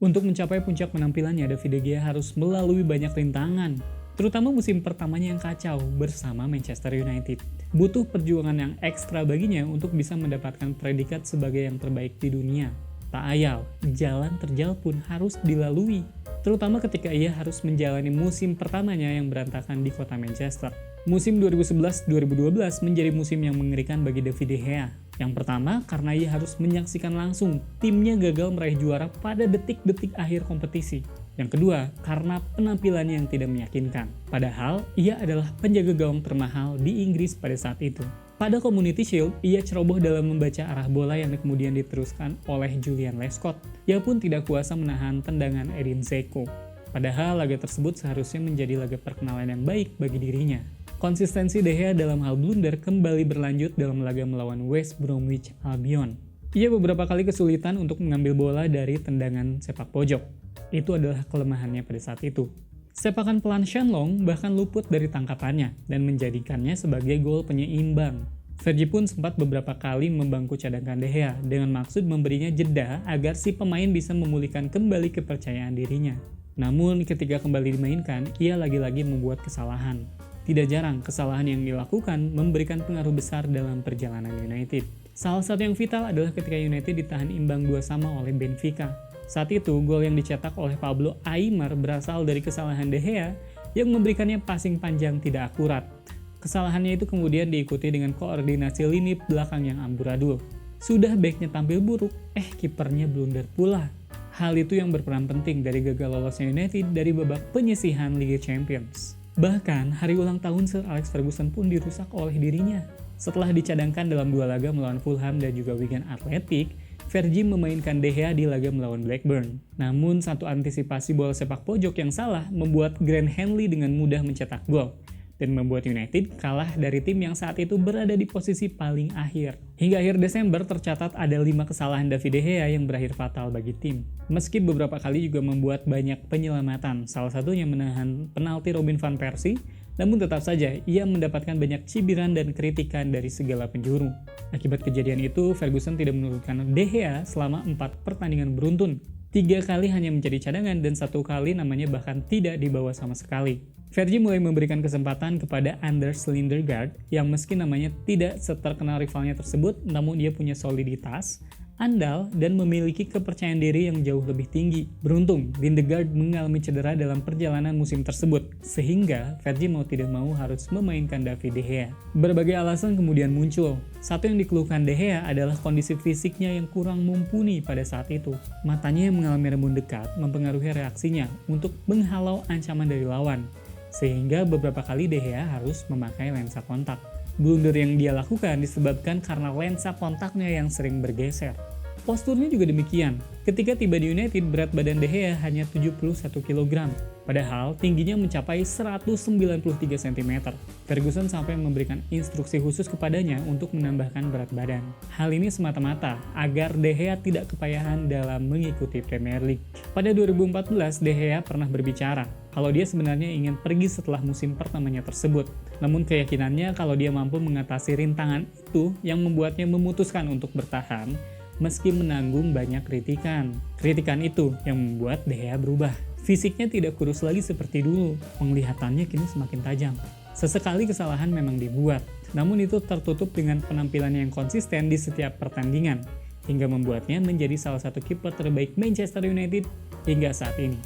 Untuk mencapai puncak penampilannya, David De Gea harus melalui banyak rintangan, terutama musim pertamanya yang kacau bersama Manchester United. Butuh perjuangan yang ekstra baginya untuk bisa mendapatkan predikat sebagai yang terbaik di dunia. Tak ayal, jalan terjal pun harus dilalui, terutama ketika ia harus menjalani musim pertamanya yang berantakan di kota Manchester. Musim 2011-2012 menjadi musim yang mengerikan bagi David De Gea. Yang pertama, karena ia harus menyaksikan langsung timnya gagal meraih juara pada detik-detik akhir kompetisi. Yang kedua, karena penampilannya yang tidak meyakinkan. Padahal, ia adalah penjaga gawang termahal di Inggris pada saat itu. Pada Community Shield, ia ceroboh dalam membaca arah bola yang kemudian diteruskan oleh Julian Lescott. Ia pun tidak kuasa menahan tendangan Edin Dzeko. Padahal laga tersebut seharusnya menjadi laga perkenalan yang baik bagi dirinya. Konsistensi De Gea dalam hal blunder kembali berlanjut dalam laga melawan West Bromwich Albion. Ia beberapa kali kesulitan untuk mengambil bola dari tendangan sepak pojok. Itu adalah kelemahannya pada saat itu. Sepakan pelan Shenlong bahkan luput dari tangkapannya dan menjadikannya sebagai gol penyeimbang. Fergie pun sempat beberapa kali membangku cadangkan De Gea dengan maksud memberinya jeda agar si pemain bisa memulihkan kembali kepercayaan dirinya. Namun ketika kembali dimainkan, ia lagi-lagi membuat kesalahan. Tidak jarang kesalahan yang dilakukan memberikan pengaruh besar dalam perjalanan United. Salah satu yang vital adalah ketika United ditahan imbang 2-2 oleh Benfica. Saat itu, gol yang dicetak oleh Pablo Aimar berasal dari kesalahan De Gea yang memberikannya passing panjang tidak akurat. Kesalahannya itu kemudian diikuti dengan koordinasi lini belakang yang amburadul. Sudah backnya tampil buruk, kipernya blunder pula. Hal itu yang berperan penting dari gagal lolosnya United dari babak penyisihan Liga Champions. Bahkan, hari ulang tahun Sir Alex Ferguson pun dirusak oleh dirinya. Setelah dicadangkan dalam 2 laga melawan Fulham dan juga Wigan Athletic, Fergie memainkan De Gea di laga melawan Blackburn. Namun, satu antisipasi bola sepak pojok yang salah membuat Grant Hanley dengan mudah mencetak gol dan membuat United kalah dari tim yang saat itu berada di posisi paling akhir. Hingga akhir Desember tercatat ada 5 kesalahan David De Gea yang berakhir fatal bagi tim. Meski beberapa kali juga membuat banyak penyelamatan, salah satunya menahan penalti Robin van Persie, namun tetap saja ia mendapatkan banyak cibiran dan kritikan dari segala penjuru. Akibat kejadian itu, Ferguson tidak menurunkan De Gea selama 4 pertandingan beruntun. 3 kali hanya menjadi cadangan dan 1 kali namanya bahkan tidak dibawa sama sekali. Fergie mulai memberikan kesempatan kepada Anders Lindegaard yang meski namanya tidak seterkenal rivalnya tersebut, namun dia punya soliditas, andal, dan memiliki kepercayaan diri yang jauh lebih tinggi. Beruntung, Lindegaard mengalami cedera dalam perjalanan musim tersebut, sehingga Fergie mau tidak mau harus memainkan David De Gea. Berbagai alasan kemudian muncul. Satu yang dikeluhkan De Gea adalah kondisi fisiknya yang kurang mumpuni pada saat itu. Matanya yang mengalami rebun dekat mempengaruhi reaksinya untuk menghalau ancaman dari lawan, sehingga beberapa kali De Gea harus memakai lensa kontak. Blunder yang dia lakukan disebabkan karena lensa kontaknya yang sering bergeser. Posturnya juga demikian. Ketika tiba di United, berat badan De Gea hanya 71 kg. Padahal tingginya mencapai 193 cm. Ferguson sampai memberikan instruksi khusus kepadanya untuk menambahkan berat badan. Hal ini semata-mata agar De Gea tidak kepayahan dalam mengikuti Premier League. Pada 2014, De Gea pernah berbicara kalau dia sebenarnya ingin pergi setelah musim pertamanya tersebut. Namun keyakinannya kalau dia mampu mengatasi rintangan itu yang membuatnya memutuskan untuk bertahan meski menanggung banyak kritikan. Kritikan itu yang membuat De Gea berubah. Fisiknya tidak kurus lagi seperti dulu, penglihatannya kini semakin tajam. Sesekali kesalahan memang dibuat, namun itu tertutup dengan penampilannya yang konsisten di setiap pertandingan, hingga membuatnya menjadi salah satu kiper terbaik Manchester United hingga saat ini.